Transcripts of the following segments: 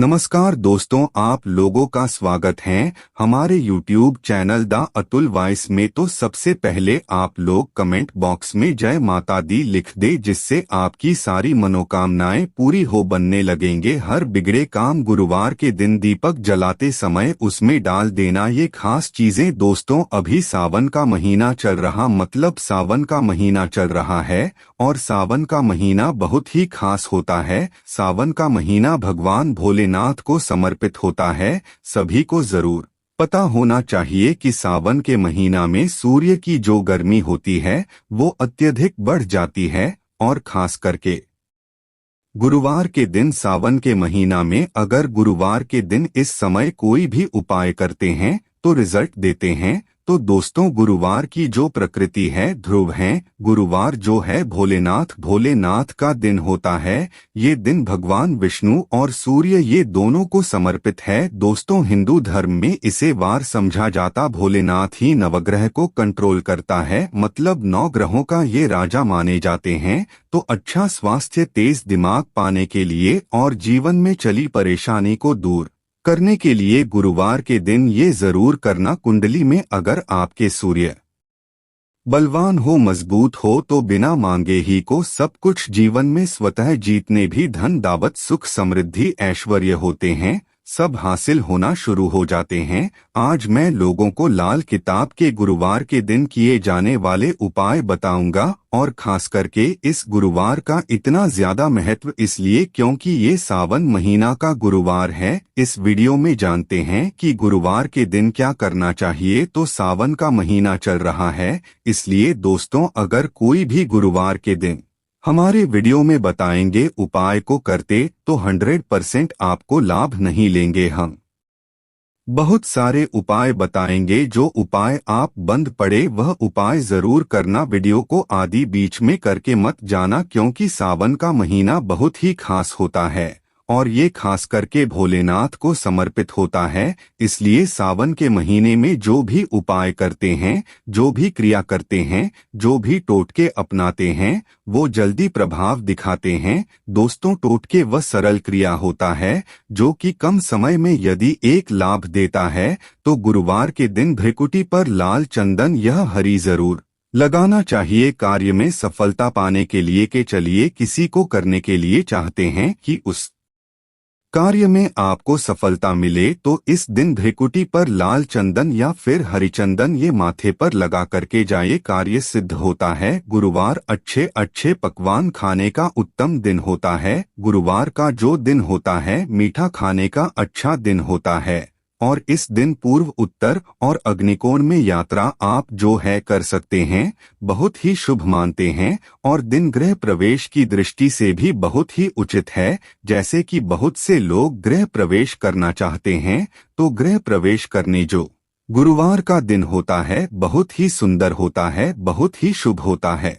नमस्कार दोस्तों, आप लोगों का स्वागत है हमारे YouTube channel the Atul voice में। तो सबसे पहले आप लोग कमेंट बॉक्स में जय माता दी लिख दे, जिससे आपकी सारी मनोकामनाएं पूरी हो बनने लगेंगे। हर बिगड़े काम गुरुवार के दिन दीपक जलाते समय उसमें डाल देना ये खास चीजें। दोस्तों, अभी सावन का महीना चल रहा, मतलब सावन का महीना चल रहा है और सावन का महीना बहुत ही खास होता है। सावन का महीना भगवान भोलेनाथ को समर्पित होता है। सभी को जरूर पता होना चाहिए कि सावन के महीना में सूर्य की जो गर्मी होती है वो अत्यधिक बढ़ जाती है, और खास करके गुरुवार के दिन सावन के महीना में अगर गुरुवार के दिन इस समय कोई भी उपाय करते हैं तो रिजल्ट देते हैं। तो दोस्तों, गुरुवार की जो प्रकृति है ध्रुव है। गुरुवार जो है भोलेनाथ का दिन होता है। ये दिन भगवान विष्णु और सूर्य ये दोनों को समर्पित है। दोस्तों, हिंदू धर्म में इसे वार समझा जाता। भोलेनाथ ही नवग्रह को कंट्रोल करता है, मतलब 9 ग्रहों का ये राजा माने जाते हैं। तो अच्छा स्वास्थ्य, तेज दिमाग पाने के लिए और जीवन में चली परेशानी को दूर करने के लिए गुरुवार के दिन ये जरूर करना। कुंडली में अगर आपके सूर्य बलवान हो, मजबूत हो, तो बिना मांगे ही को सब कुछ जीवन में स्वतः जीतने भी धन दावत सुख समृद्धि ऐश्वर्य होते हैं, सब हासिल होना शुरू हो जाते हैं। आज मैं लोगों को लाल किताब के गुरुवार के दिन किए जाने वाले उपाय बताऊंगा, और खास करके इस गुरुवार का इतना ज्यादा महत्व इसलिए क्योंकि ये सावन महीना का गुरुवार है। इस वीडियो में जानते हैं कि गुरुवार के दिन क्या करना चाहिए। तो सावन का महीना चल रहा है, इसलिए दोस्तों अगर कोई भी गुरुवार के दिन हमारे वीडियो में बताएंगे उपाय को करते तो 100% आपको लाभ नहीं लेंगे। हम बहुत सारे उपाय बताएंगे, जो उपाय आप बंद पड़े वह उपाय जरूर करना। वीडियो को आदि बीच में करके मत जाना, क्योंकि सावन का महीना बहुत ही खास होता है और ये खास करके भोलेनाथ को समर्पित होता है। इसलिए सावन के महीने में जो भी उपाय करते हैं, जो भी क्रिया करते हैं, जो भी टोटके अपनाते हैं, वो जल्दी प्रभाव दिखाते हैं। दोस्तों, टोटके वह सरल क्रिया होता है जो कि कम समय में यदि एक लाभ देता है। तो गुरुवार के दिन भ्रिकुटी पर लाल चंदन यह हरी जरूर लगाना चाहिए कार्य में सफलता पाने के लिए। के चलिए किसी को करने के लिए चाहते हैं कि उस कार्य में आपको सफलता मिले, तो इस दिन भ्रिकुटी पर लाल चंदन या फिर हरिचंदन ये माथे पर लगा करके जाए, कार्य सिद्ध होता है। गुरुवार अच्छे पकवान खाने का उत्तम दिन होता है। गुरुवार का जो दिन होता है मीठा खाने का अच्छा दिन होता है, और इस दिन पूर्व, उत्तर और अग्निकोण में यात्रा आप जो है कर सकते हैं, बहुत ही शुभ मानते हैं। और दिन गृह प्रवेश की दृष्टि से भी बहुत ही उचित है। जैसे कि बहुत से लोग गृह प्रवेश करना चाहते हैं, तो गृह प्रवेश करने जो गुरुवार का दिन होता है बहुत ही सुंदर होता है, बहुत ही शुभ होता है।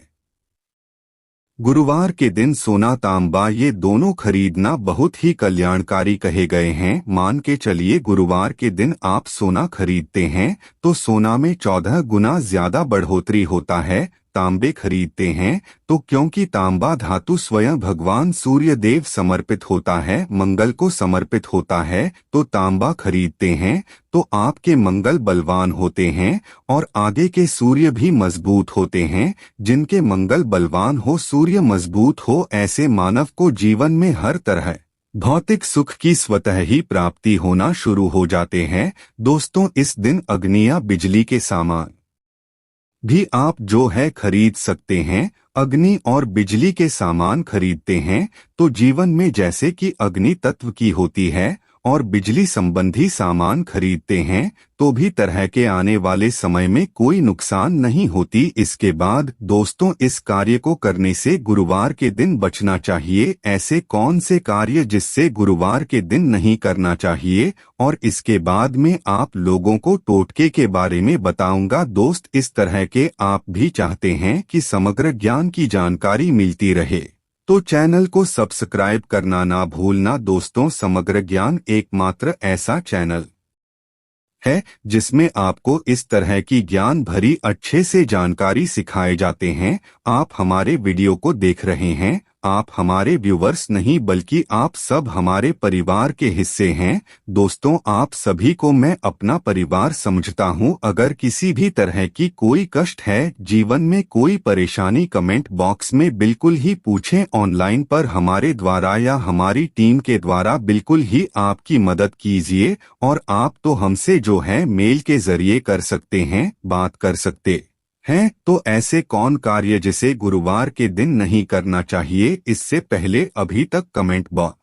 गुरुवार के दिन सोना तांबा ये दोनों खरीदना बहुत ही कल्याणकारी कहे गए हैं। मान के चलिए गुरुवार के दिन आप सोना खरीदते हैं तो सोना में 14 गुना ज्यादा बढ़ोतरी होता है। तांबे खरीदते हैं तो क्योंकि तांबा धातु स्वयं भगवान सूर्य देव समर्पित होता है, मंगल को समर्पित होता है, तो तांबा खरीदते हैं तो आपके मंगल बलवान होते हैं और आगे के सूर्य भी मजबूत होते हैं। जिनके मंगल बलवान हो, सूर्य मजबूत हो, ऐसे मानव को जीवन में हर तरह भौतिक सुख की स्वतः ही प्राप्ति होना शुरू हो जाते हैं। दोस्तों, इस दिन अग्नि या बिजली के सामान भी आप जो है खरीद सकते हैं। अग्नि और बिजली के सामान खरीदते हैं तो जीवन में जैसे कि अग्नि तत्व की होती है और बिजली संबंधी सामान खरीदते हैं तो भी तरह के आने वाले समय में कोई नुकसान नहीं होती। इसके बाद दोस्तों, इस कार्य को करने से गुरुवार के दिन बचना चाहिए। ऐसे कौन से कार्य जिससे गुरुवार के दिन नहीं करना चाहिए, और इसके बाद में आप लोगों को टोटके के बारे में बताऊंगा। दोस्त, इस तरह के आप भी चाहते हैं कि समग्र ज्ञान की जानकारी मिलती रहे तो चैनल को सब्सक्राइब करना ना भूलना। दोस्तों, समग्र ज्ञान एकमात्र ऐसा चैनल है जिसमें आपको इस तरह की ज्ञान भरी अच्छे से जानकारी सिखाए जाते हैं। आप हमारे वीडियो को देख रहे हैं, आप हमारे व्यूवर्स नहीं बल्कि आप सब हमारे परिवार के हिस्से हैं। दोस्तों, आप सभी को मैं अपना परिवार समझता हूं। अगर किसी भी तरह की कोई कष्ट है, जीवन में कोई परेशानी, कमेंट बॉक्स में बिल्कुल ही पूछें। ऑनलाइन पर हमारे द्वारा या हमारी टीम के द्वारा बिल्कुल ही आपकी मदद कीजिए। और आप तो हमसे जो है मेल के जरिए कर सकते हैं, बात कर सकते हैं। तो ऐसे कौन कार्य जिसे गुरुवार के दिन नहीं करना चाहिए? इससे पहले अभी तक कमेंट बॉक्स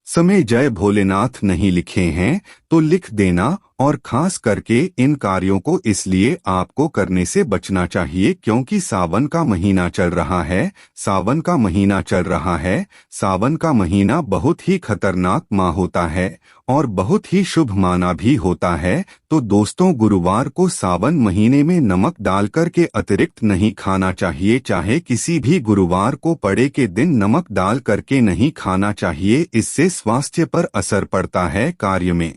समय जय भोलेनाथ नहीं लिखे हैं तो लिख देना। और खास करके इन कार्यों को इसलिए आपको करने से बचना चाहिए क्योंकि सावन का महीना चल रहा है। सावन का महीना चल रहा है। सावन का महीना बहुत ही खतरनाक माह होता है और बहुत ही शुभ माना भी होता है। तो दोस्तों, गुरुवार को सावन महीने में नमक डालकर के अतिरिक्त नहीं खाना चाहिए। चाहे किसी भी गुरुवार को पड़े के दिन नमक डाल करके नहीं खाना चाहिए। इससे स्वास्थ्य पर असर पड़ता है, कार्य में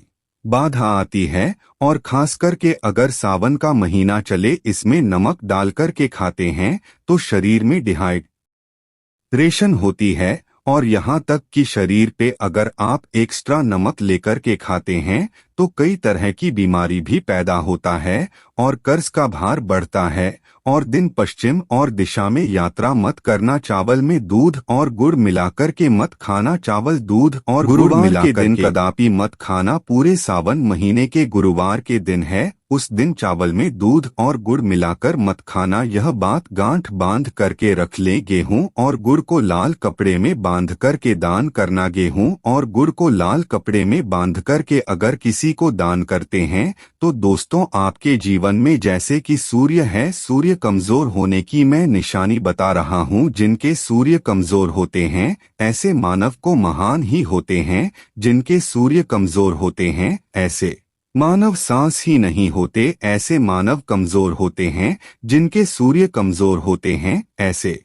बाधा आती है। और खास करके अगर सावन का महीना चले इसमें नमक डालकर के खाते हैं तो शरीर में डिहाइड्रेशन होती है। और यहाँ तक कि शरीर पे अगर आप एक्स्ट्रा नमक लेकर के खाते हैं तो कई तरह की बीमारी भी पैदा होता है और कर्ज का भार बढ़ता है। और दिन पश्चिम और दिशा में यात्रा मत करना। चावल में दूध और गुड़ मिलाकर के मत खाना। चावल, दूध और गुड़ मिला के दिन कदापि मत खाना। पूरे सावन महीने के गुरुवार के दिन है, उस दिन चावल में दूध और गुड़ मिलाकर मत खाना। यह बात गांठ बांध करके रख लें। गेहूं और गुड़ को लाल कपड़े में बांध करके दान करना। गेहूं और गुड़ को लाल कपड़े में बांध करके अगर किसी को दान करते हैं तो दोस्तों, आपके जीवन में जैसे कि सूर्य है, सूर्य कमजोर होने की मैं निशानी बता रहा हूं। जिनके सूर्य कमजोर होते हैं ऐसे मानव को महान ही होते हैं। जिनके सूर्य कमजोर होते हैं ऐसे मानव सांस ही नहीं होते। ऐसे मानव कमजोर होते हैं। जिनके सूर्य कमजोर होते हैं ऐसे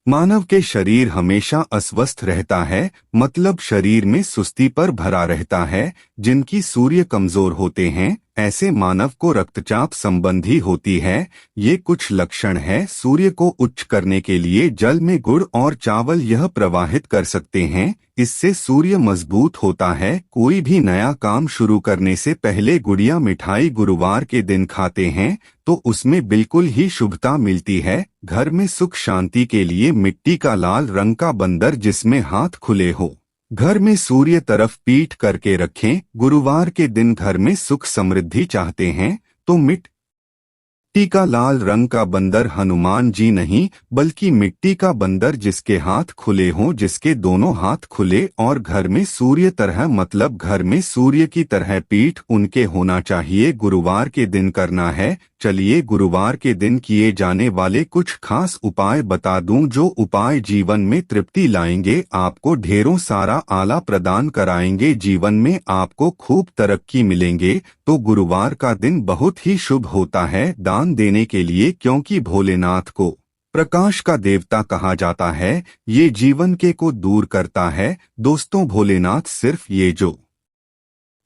मानव के शरीर हमेशा अस्वस्थ रहता है, मतलब शरीर में सुस्ती पर भरा रहता है। जिनकी सूर्य कमजोर होते हैं ऐसे मानव को रक्तचाप संबंधी होती है। ये कुछ लक्षण है। सूर्य को उच्च करने के लिए जल में गुड़ और चावल यह प्रवाहित कर सकते हैं। इससे सूर्य मजबूत होता है। कोई भी नया काम शुरू करने से पहले गुड़िया मिठाई गुरुवार के दिन खाते हैं तो उसमें बिल्कुल ही शुभता मिलती है। घर में सुख शांति के लिए मिट्टी का लाल रंग का बंदर जिसमें हाथ खुले हो घर में सूर्य तरफ पीठ करके रखें। गुरुवार के दिन घर में सुख समृद्धि चाहते हैं तो मिट्टी का लाल रंग का बंदर हनुमान जी नहीं बल्कि मिट्टी का बंदर जिसके हाथ खुले हों, जिसके दोनों हाथ खुले और घर में सूर्य तरह, मतलब घर में सूर्य की तरह पीठ उनके होना चाहिए। गुरुवार के दिन करना है। चलिए गुरुवार के दिन किए जाने वाले कुछ खास उपाय बता दूं, जो उपाय जीवन में तृप्ति लाएंगे, आपको ढेरों सारा आला प्रदान कराएंगे, जीवन में आपको खूब तरक्की मिलेंगे। तो गुरुवार का दिन बहुत ही शुभ होता है दान देने के लिए, क्योंकि भोलेनाथ को प्रकाश का देवता कहा जाता है। ये जीवन के को दूर करता है। दोस्तों, भोलेनाथ सिर्फ ये जो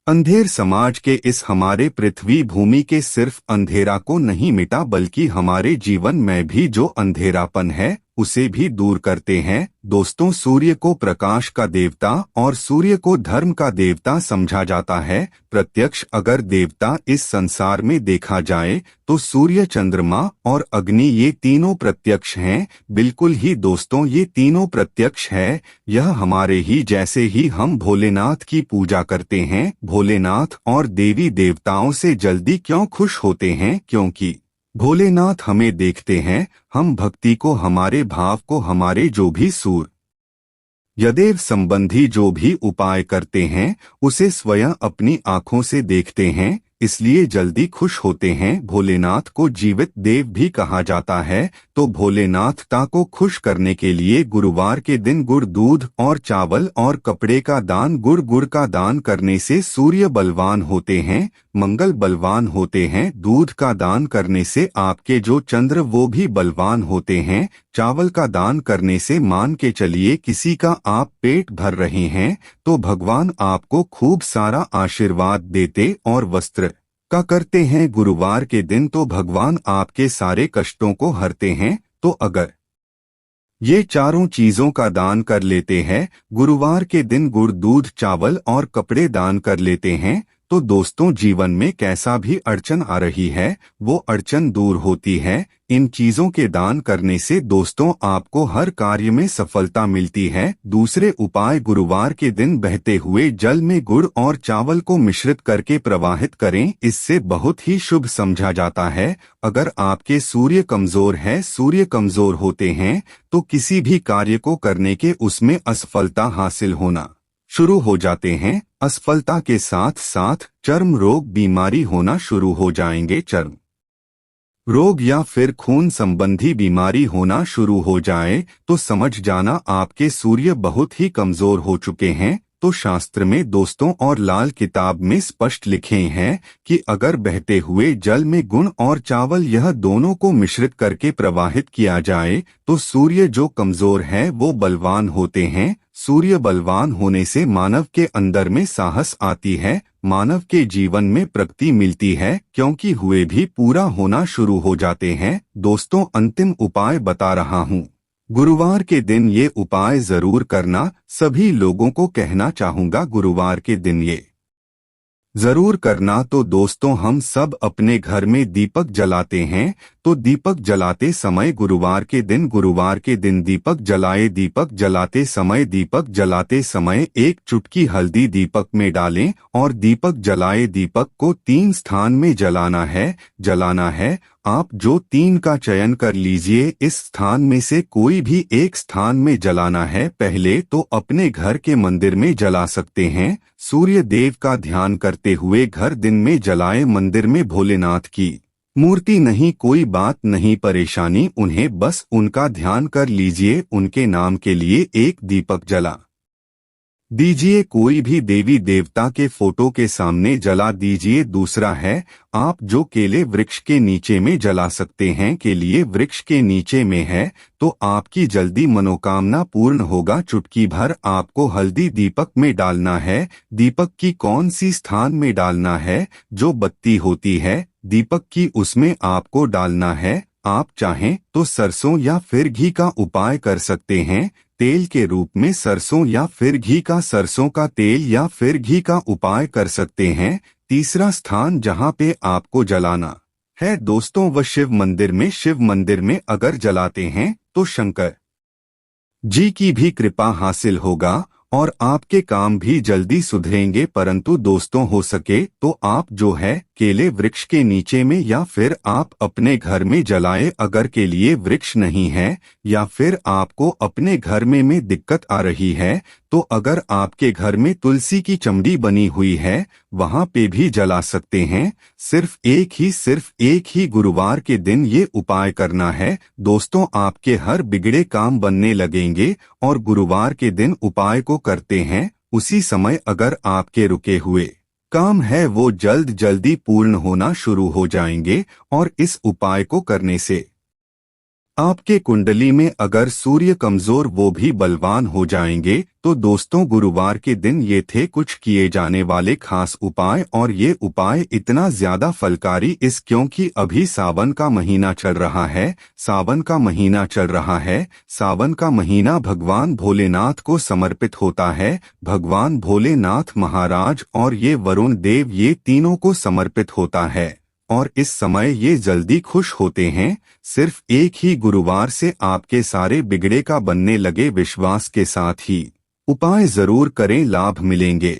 अंधेर समाज के इस हमारे पृथ्वी भूमि के सिर्फ अंधेरा को नहीं मिटा बल्कि हमारे जीवन में भी जो अंधेरापन है उसे भी दूर करते हैं। दोस्तों, सूर्य को प्रकाश का देवता और सूर्य को धर्म का देवता समझा जाता है। प्रत्यक्ष अगर देवता इस संसार में देखा जाए तो सूर्य, चंद्रमा और अग्नि ये तीनों प्रत्यक्ष हैं। बिल्कुल ही दोस्तों, ये तीनों प्रत्यक्ष है। यह हमारे ही जैसे ही हम भोलेनाथ की पूजा करते हैं। भोलेनाथ और देवी देवताओं से जल्दी क्यों खुश होते हैं? क्योंकि भोलेनाथ हमें देखते हैं। हम भक्ति को, हमारे भाव को, हमारे जो भी सूर्य यदेव संबंधी जो भी उपाय करते हैं उसे स्वयं अपनी आंखों से देखते हैं, इसलिए जल्दी खुश होते हैं। भोलेनाथ को जीवित देव भी कहा जाता है। तो भोलेनाथ को खुश करने के लिए गुरुवार के दिन गुड़, दूध और चावल और कपड़े का दान। गुड़ का दान करने से सूर्य बलवान होते हैं, मंगल बलवान होते हैं। दूध का दान करने से आपके जो चंद्र वो भी बलवान होते हैं। चावल का दान करने से मान के चलिए किसी का आप पेट भर रहे हैं तो भगवान आपको खूब सारा आशीर्वाद देते। और वस्त्र का करते हैं गुरुवार के दिन तो भगवान आपके सारे कष्टों को हरते हैं। तो अगर ये चारों चीजों का दान कर लेते हैं। गुरुवार के दिन गुड़, दूध, चावल और कपड़े दान कर लेते हैं तो दोस्तों जीवन में कैसा भी अड़चन आ रही है वो अड़चन दूर होती है। इन चीजों के दान करने से दोस्तों आपको हर कार्य में सफलता मिलती है। दूसरे उपाय, गुरुवार के दिन बहते हुए जल में गुड़ और चावल को मिश्रित करके प्रवाहित करें। इससे बहुत ही शुभ समझा जाता है। अगर आपके सूर्य कमजोर होते हैं तो किसी भी कार्य को करने के उसमें असफलता हासिल होना शुरू हो जाते हैं। असफलता के साथ साथ चर्म रोग, बीमारी होना शुरू हो जाएंगे। चर्म रोग या फिर खून संबंधी बीमारी होना शुरू हो जाए तो समझ जाना आपके सूर्य बहुत ही कमजोर हो चुके हैं। तो शास्त्र में दोस्तों और लाल किताब में स्पष्ट लिखे हैं कि अगर बहते हुए जल में गुड़ और चावल यह दोनों को मिश्रित करके प्रवाहित किया जाए तो सूर्य जो कमजोर है वो बलवान होते हैं। सूर्य बलवान होने से मानव के अंदर में साहस आती है, मानव के जीवन में प्रगति मिलती है, क्योंकि हुए भी पूरा होना शुरू हो जाते हैं। दोस्तों अंतिम उपाय बता रहा हूँ, गुरुवार के दिन ये उपाय जरूर करना। सभी लोगों को कहना चाहूँगा गुरुवार के दिन ये जरूर करना। तो दोस्तों हम सब अपने घर में दीपक जलाते हैं तो दीपक जलाते समय गुरुवार के दिन दीपक जलाते समय एक चुटकी हल्दी दीपक में डालें और दीपक जलाए दीपक को 3 स्थान में जलाना है। आप जो 3 का चयन कर लीजिए, इस स्थान में से कोई भी एक स्थान में जलाना है। पहले तो अपने घर के मंदिर में जला सकते हैं, सूर्य देव का ध्यान करते हुए घर दिन में जलाए। मंदिर में भोलेनाथ की मूर्ति नहीं, कोई बात नहीं, परेशानी, उन्हें बस उनका ध्यान कर लीजिए, उनके नाम के लिए एक दीपक जला दीजिए। कोई भी देवी देवता के फोटो के सामने जला दीजिए। दूसरा है, आप जो केले वृक्ष के नीचे में जला सकते हैं। केले वृक्ष के नीचे में है तो आपकी जल्दी मनोकामना पूर्ण होगा। चुटकी भर आपको हल्दी दीपक में डालना है। दीपक की कौन सी स्थान में डालना है? जो बत्ती होती है दीपक की, उसमें आपको डालना है। आप चाहें तो सरसों या फिर घी का उपाय कर सकते हैं, तेल के रूप में सरसों या फिर घी का, सरसों का तेल या फिर घी का उपाय कर सकते हैं। तीसरा स्थान जहां पे आपको जलाना है दोस्तों वह शिव मंदिर में अगर जलाते हैं तो शंकर जी की भी कृपा हासिल होगा और आपके काम भी जल्दी सुधरेंगे। परंतु दोस्तों हो सके तो आप जो है केले वृक्ष के नीचे में या फिर आप अपने घर में जलाए। अगर केले वृक्ष नहीं है या फिर आपको अपने घर में दिक्कत आ रही है तो अगर आपके घर में तुलसी की चमड़ी बनी हुई है वहां पे भी जला सकते हैं। सिर्फ एक ही गुरुवार के दिन ये उपाय करना है। दोस्तों आपके हर बिगड़े काम बनने लगेंगे और गुरुवार के दिन उपाय को करते हैं उसी समय अगर आपके रुके हुए काम है वो जल्दी पूर्ण होना शुरू हो जाएंगे। और इस उपाय को करने से आपके कुंडली में अगर सूर्य कमजोर वो भी बलवान हो जाएंगे। तो दोस्तों गुरुवार के दिन ये थे कुछ किए जाने वाले खास उपाय और ये उपाय इतना ज्यादा फलकारी क्योंकि अभी सावन का महीना चल रहा है। सावन का महीना भगवान भोलेनाथ को समर्पित होता है। भगवान भोलेनाथ महाराज और ये वरुण देव ये तीनों को समर्पित होता है और इस समय ये जल्दी खुश होते हैं। सिर्फ एक ही गुरुवार से आपके सारे बिगड़े का बनने लगे। विश्वास के साथ ही उपाय जरूर करें, लाभ मिलेंगे।